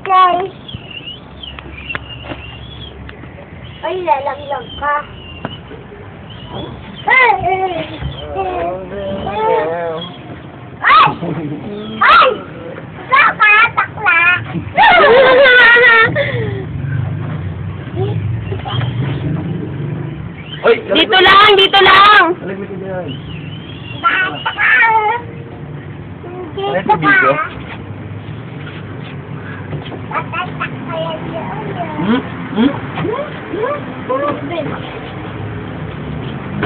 guys. Ay, lalaglag ka. Ay! Ay! Saka, takla! Oy, Dito lang, dito lang. Alag mo dyan. Bata ka! Ano Dito sa video? ka. Tatatak ka yan yun. Hmm?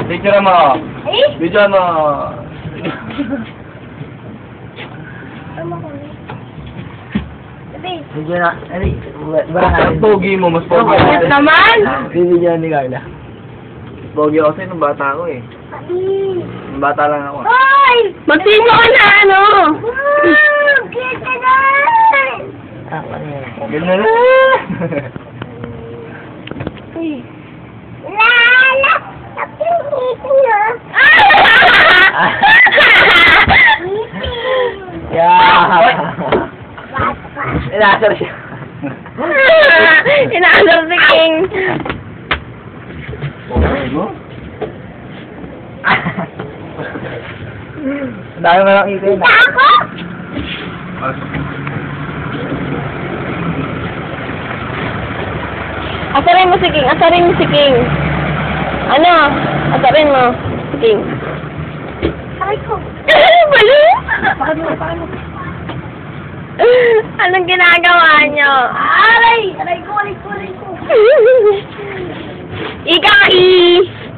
Picture mo. Eh? Video mo. Ano ko ni? Sabi. Medyo na, Mas pogi mo, mas pogi. Yes naman. Bibigyan ni Carla. Pogi ako kasi nung bata ako eh. Sabi. Nung bata lang ako. Hoy! Magtimo ka na, ano? Kita na! Ako na yan. Ganun na. Lala! Napingitin na! Yeah! Bata. Inasar siya. Inaasar si King. Pogi mo? Ang dami mo lang itin. Kita ako? Asarin mo si King, asarin mo si King. Ano? Asarin mo si King. Aray ko. Balo? Pakad mo. Anong ginagawa nyo? Aray! Aray ko, aray ko, aray ko. Ika,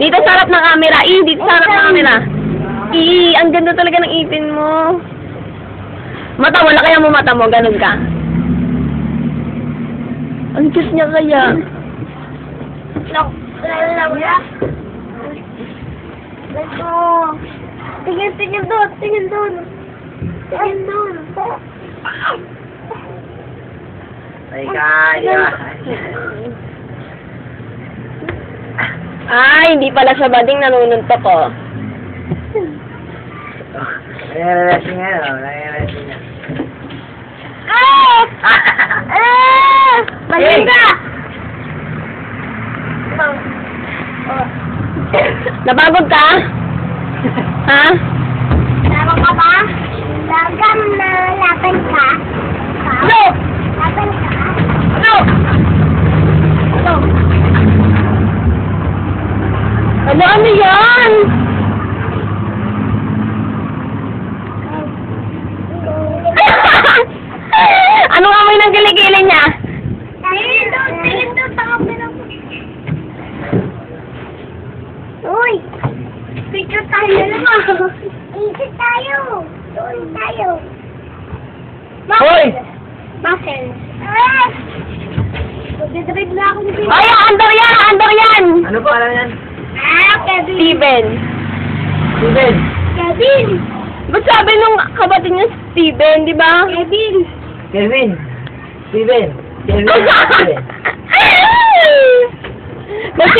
dito sa harap ng camera. Dito sa harap ng camera. Ang ganda talaga ng ipin mo. Mata mo, lakayan mo mata mo, ganun ka. Ang cute niya kaya. No, lala. Let's go. Tingin doon, tingin doon. Tingin doon. Ay, kaya. Ay, hindi pala siya bading nanununtok ko. Nare-resting nga, no? Nare-resting nga. Ah! Ah! Malinda! Napagod ka? Ha? Tama ka ba? Lagam na laban ka? Ano? Laban ka? Ano? Ano? Ano yan? Ano amoy ng kilikili niya? Tingin doon, tingin doon. Taka pa lang. Uy! Picture tayo naman. Easy tayo. Doon tayo. Hoy! Muscle. Ah! Magdadrive na ako ni Baby. Ay, andor yan! Andor yan! Ano po, alam yan? Ah, Kevin. Steven. Steven! Kevin. Ba't sabi nung kapatid niya Steven, di ba? Kevin. Kevin! Steven! Kevin! Steven! Ba't